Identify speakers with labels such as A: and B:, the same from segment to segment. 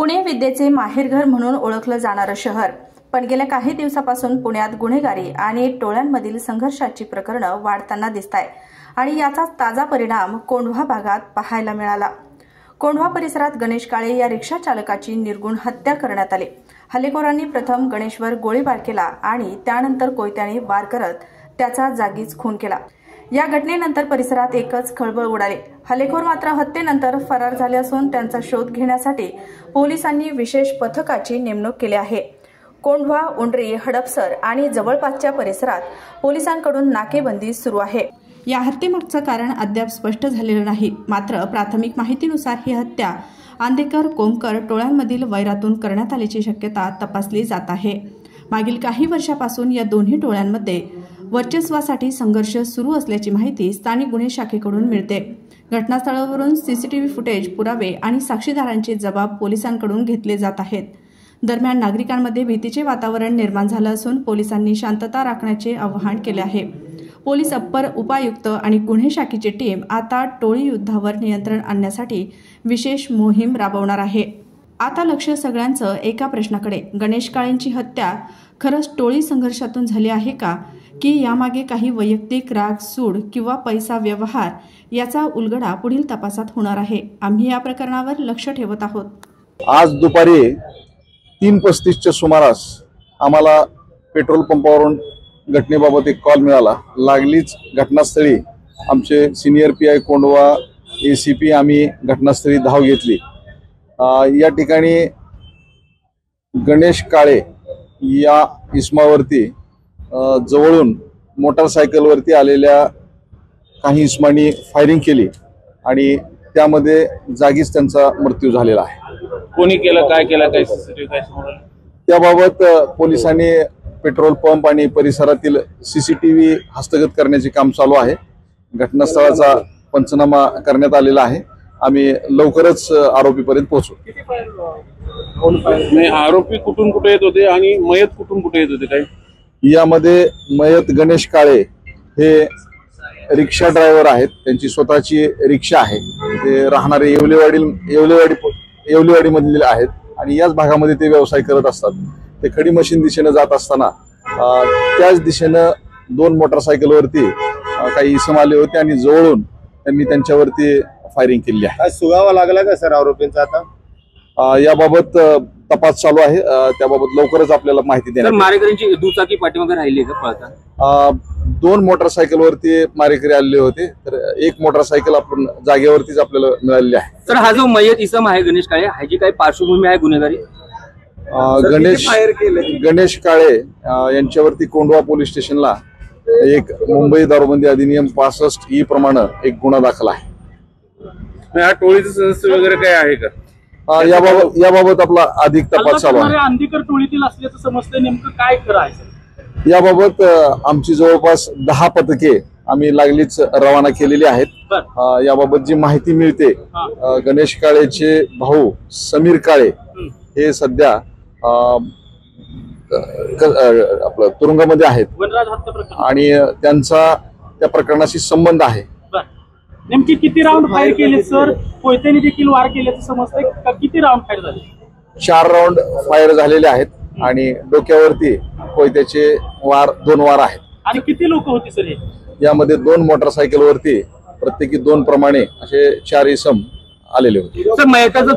A: पुणे विद्येचे माहेरघर म्हणून ओळखलं जाणारं शहर, पण गेल्या काही दिवसापासून पुण्यात गुन्हेगारी आणि टोळ्यांमधील संघर्षाची प्रकरणं वाढताना दिसताय आणि याचा ताजा परिणाम कोंढवा भागात पाहायला मिळाला। कोंढवा परिसरात गणेश काळे या रिक्षा चालकाची निर्गुण हत्या करण्यात आली। हल्लेखोरांनी प्रथम गणेशवर गोळीबार केला आणि त्यानंतर कोयत्याने वार करत त्याचा जागीच खून केला। या घटनेनंतर परिसरात एकच खळबळ उडाली। हल्लेखोर मात्र हत्येनंतर फरार झाले असून त्यांचा शोध घेण्यासाठी पोलिसांनी विशेष पथकाची नेमणूक केली आहे। कोंढवा, उंडरी, हडपसर आणि जवळपासच्या परिसरात पोलिसांकडून नाकेबंदी सुरू आहे। या हत्येमागचं कारण अद्याप स्पष्ट झालेलं नाही। मात्र प्राथमिक माहितीनुसार ही हत्या आंदेकर कोमकर टोळ्यांमधील वैरातून करण्यात आल्याची शक्यता तपासली जात आहे। मागील काही वर्षापासून या दोन्ही टोळ्यांमध्ये वर्चस्वासाठी संघर्ष सुरू असल्याची माहिती स्थानिक गुन्हे शाखेकडून मिळते। घटनास्थळावरून सीसीटीव्ही फुटेज, पुरावे आणि साक्षीदारांचे जबाब पोलिसांकडून घेतले जात आहेत। दरम्यान नागरिकांमध्ये भीतीचे वातावरण निर्माण झालं असून पोलिसांनी शांतता राखण्याचे आवाहन केले आहे। पोलीस अप्पर उपायुक्त आणि गुन्हे शाखेची टीम आता टोळी युद्धावर नियंत्रण आणण्यासाठी विशेष मोहीम राबवणार आहे। आता लक्ष सगळ्यांचं एका प्रश्नाकडे, गणेश काळेंची हत्या खरंच टोळी संघर्षातून झाली आहे का, की यामागे काही वैयक्तिक राग, सूड किंवा पैसा व्यवहार याचा उलगडा पुढील तपासात होणार आहे। आम्ही या प्रकरणावर लक्ष ठेवत आहोत।
B: आज दुपारी 3:35च्या सुमारास आम्हाला पेट्रोल पंपावरून घटनेबाबत एक कॉल मिळाला। लागलीच घटनास्थळी आमचे सिनियर पीआय कोंढवा, एसीपी आम्ही घटनास्थळी धाव घेतली। या ठिकाणी गणेश काळे या इसमावरती जवळून मोटारसायकलवरती आलेल्या काही इसमांनी फायरिंग केली आणि त्यामध्ये जागीच त्यांचा मृत्यू झालेला आहे।
C: कोणी केलं, काय केलं, काय सीसीटीव्ही काय समोर आलं?
B: त्याबाबत पोलिसांनी पेट्रोल पंप आणि परिसरातील सीसीटीव्ही हस्तगत करण्याचे काम चालू आहे। घटनास्थळाचा पंचनामा करण्यात आलेला आहे। आम्ही लवकरच आरोपीपर्यंत पोहोचू।
C: नाही, आरोपी कुठून कुठे येत होते आणि मयत कुठून कुठे येत होते? काय
B: यामध्ये मयत गणेश काळे हे रिक्षा ड्रायव्हर आहेत। त्यांची स्वतःची रिक्षा आहे। ते राहणारे येवलेवाडी मधील आहेत आणि याच भागामध्ये ते व्यवसाय करत असतात। ते खडी मशीन दिशेने जात असताना त्याच दिशेनं 2 मोटारसायकलवरती काही इसम आले होते आणि जवळून त्यांनी त्यांच्यावरती फायरिंग केली आहे।
D: सुगावा लागला का सर आरोपींचा? आता
B: याबाबत तपास चालू आहे। त्याबाबत लवकरच आपल्याला माहिती देणार।
C: मारेकऱ्यांची दुचाकी पाठीमागे राहिली का पळता?
B: 2 मोटारसायकलवरती मारेकरी आलेले होते, तर एक मोटारसायकल आपण जागेवरतीच आपल्याला मिळालेली आहे।
C: तर हा जो मयत इसम आहे गणेश काळे, ह्याची काही पार्श्वभूमी आहे गुन्हेगारी?
B: गणेश काळे यांच्यावरती कोंढवा पोलीस स्टेशनला एक मुंबई दारूबंदी अधिनियम 65E प्रमाणे एक गुन्हा दाखल आहे।
C: हा टोळीचं सदस्य वगैरे काय आहे का?
B: याबाबत आपला अधिक तपास चालू आहे।
E: आंदेकर टोळीतील असल्याचं समजतंय, नेमकं काय खरं आहे?
B: याबाबत आमची जवळपास 10 पथके आम्ही लागलीच रवाना केलेली आहेत। याबाबत जी माहिती मिळते, गणेश काळेचे भाऊ समीर काळे हे सध्या आपलं तुरुंगामध्ये आहेत आणि त्यांचा त्या प्रकरणाशी संबंध आहे।
E: नेमकी किती राऊंड फायर केले सर? कोयत्याने देखील वार केल्याचं समजतंय का? किती राऊंड फायर झाले?
B: 4 राऊंड फायर झालेले आहेत आणि डोक्यावरती कोयत्याचे 2 वार आहेत। आणि
E: किती लोक होती सर हे?
B: यामध्ये 2 मोटारसायकलवरती प्रत्येकी 2 प्रमाणे असे 4 इसम आलेले होते।
C: सर, मयताचा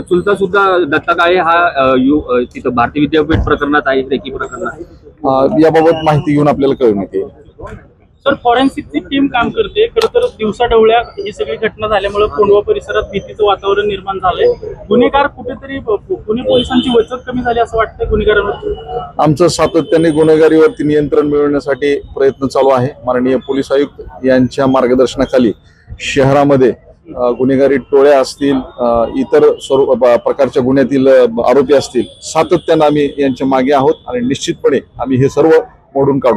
C: चुलता सुद्धा दत्ता काळे हा तिथं भारतीय विद्यापीठ प्रकरणात आहे, रेकी प्रकरणात।
B: याबाबत माहिती घेऊन आपल्याला कळून येते।
E: सर, फॉरेन्सिकची टीम काम करते। खरं तर दिवसाढवळ्या ही सगळी घटना झाल्यामुळे कोंढवा परिसरात भीतीचं वातावरण निर्माण झालंय। गुन्हेगार कुठेतरी पुणे पोलिसांची वचक कमी झाली असं वाटतंय गुन्हेगारांवर?
B: आमचं सातत्याने गुन्हेगारीवरती नियंत्रण मिळवण्यासाठी प्रयत्न चालू आहे। माननीय पोलीस आयुक्त यांच्या मार्गदर्शनाखाली शहरामध्ये गुन्हेगारी टोळ्या असतील, इतर प्रकारच्या गुन्ह्यातील आरोपी असतील, सातत्याने आम्ही यांच्या मागे आहोत आणि निश्चितपणे आम्ही हे सर्व मोडून काढू।